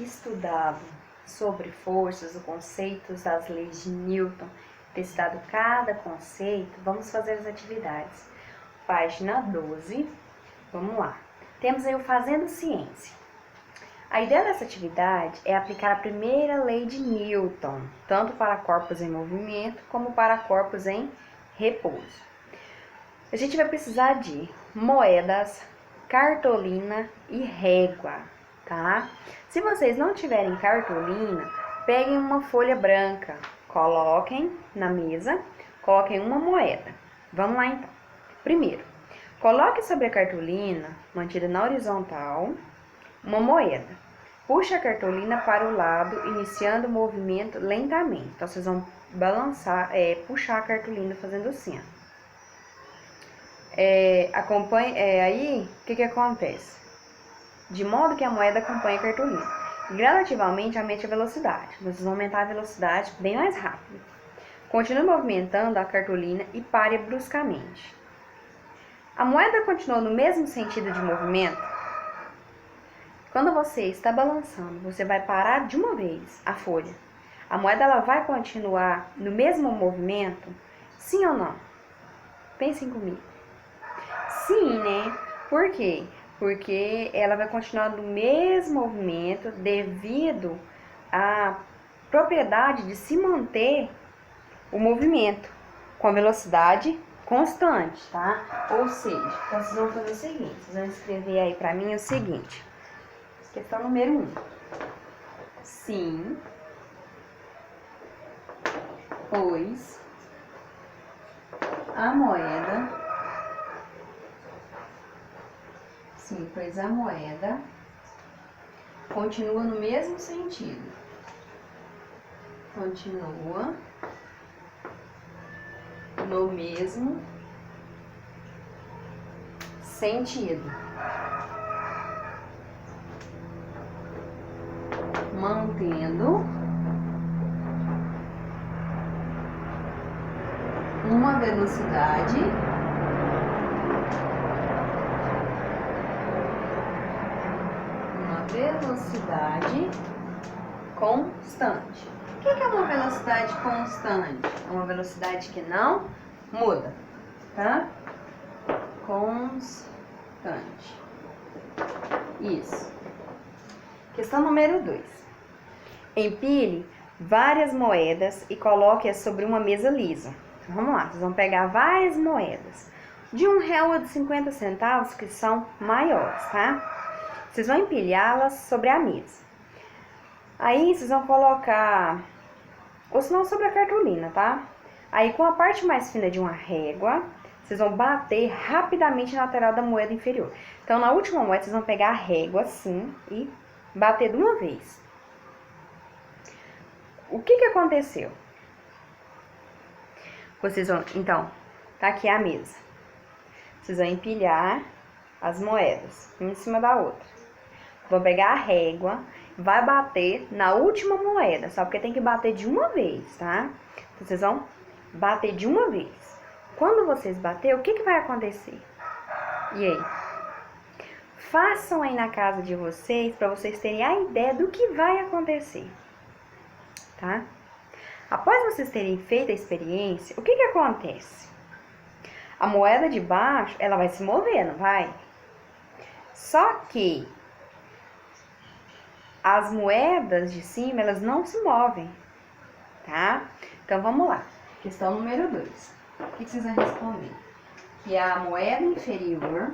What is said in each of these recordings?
estudado sobre forças, os conceitos das leis de Newton, ter estudado cada conceito, vamos fazer as atividades. Página 12, vamos lá. Temos aí o Fazendo Ciência. A ideia dessa atividade é aplicar a primeira lei de Newton, tanto para corpos em movimento como para corpos em repouso. A gente vai precisar de moedas, cartolina e régua, tá? Se vocês não tiverem cartolina, peguem uma folha branca, coloquem na mesa, coloquem uma moeda. Vamos lá então. Primeiro, coloque sobre a cartolina, mantida na horizontal, uma moeda. Puxe a cartolina para o lado, iniciando o movimento lentamente. Então, vocês vão balançar, puxar a cartolina fazendo assim, ó. Aí, o que acontece? De modo que a moeda acompanha a cartolina. Gradativamente aumente a velocidade. Vocês vão aumentar a velocidade bem mais rápido. Continue movimentando a cartolina e pare bruscamente. A moeda continua no mesmo sentido de movimento? Quando você está balançando, você vai parar de uma vez a folha. A moeda ela vai continuar no mesmo movimento? Sim ou não? Pensem comigo. Sim, né? Por quê? Porque ela vai continuar no mesmo movimento devido à propriedade de se manter o movimento com a velocidade constante, tá? Ou seja, então vocês vão fazer o seguinte, vocês vão escrever aí pra mim o seguinte. Questão número 1. Sim, pois a moeda continua no mesmo sentido. Continua no mesmo sentido. Mantendo uma velocidade constante. O que é uma velocidade constante? É uma velocidade que não muda, tá? Constante. Isso. Questão número 2. Empilhe várias moedas e coloque-as sobre uma mesa lisa. Então, vamos lá, vocês vão pegar várias moedas de R$1 ou de 50 centavos que são maiores, tá? Vocês vão empilhá-las sobre a mesa. Aí vocês vão colocar, ou se não, sobre a cartolina, tá? Aí com a parte mais fina de uma régua, vocês vão bater rapidamente na lateral da moeda inferior. Então na última moeda vocês vão pegar a régua assim e bater de uma vez. O que aconteceu? Vocês vão, então, tá aqui a mesa. Vocês vão empilhar as moedas, uma em cima da outra. Vão pegar a régua, vai bater na última moeda, só porque tem que bater de uma vez, tá? Então, vocês vão bater de uma vez. Quando vocês bater, o que vai acontecer? E aí? Façam aí na casa de vocês, para vocês terem a ideia do que vai acontecer, tá? Após vocês terem feito a experiência, o que acontece? A moeda de baixo, ela vai se mover, não vai? Só que as moedas de cima, elas não se movem, tá? Então, vamos lá. Questão número 2. O que vocês vão responder? Que a moeda inferior,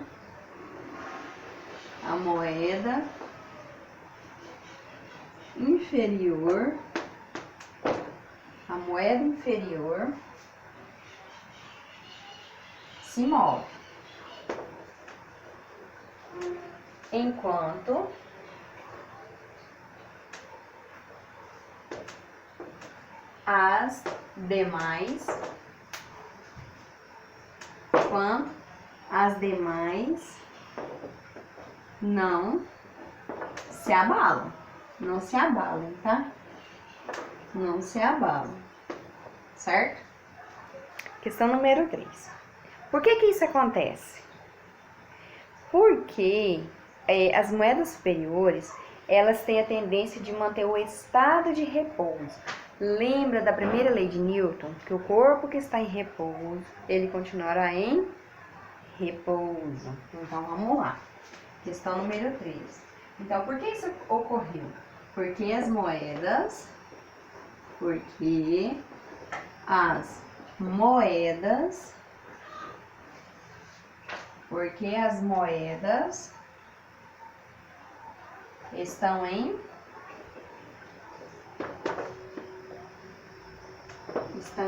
se move. Enquanto as demais não se abalam. Não se abalem, tá? Não se abalam. Certo? Questão número 3. Por que isso acontece? Porque as moedas superiores, elas têm a tendência de manter o estado de repouso. Lembra da primeira lei de Newton? Que o corpo que está em repouso, ele continuará em repouso. Então, vamos lá. Questão número 3. Então, por que isso ocorreu? Porque as moedas estão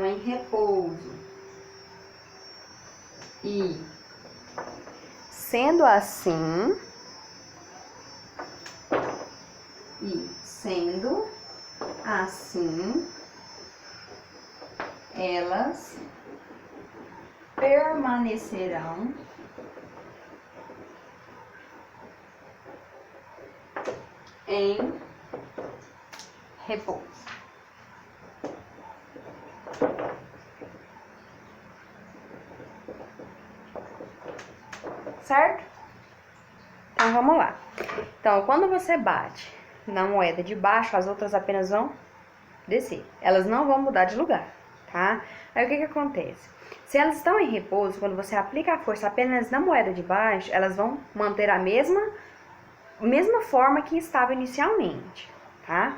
em repouso. E sendo assim, elas permanecerão em repouso. Certo? Então, vamos lá. Então, quando você bate na moeda de baixo, as outras apenas vão descer. Elas não vão mudar de lugar, tá? Aí, o que acontece? Se elas estão em repouso, quando você aplica a força apenas na moeda de baixo, elas vão manter a mesma forma que estava inicialmente, tá?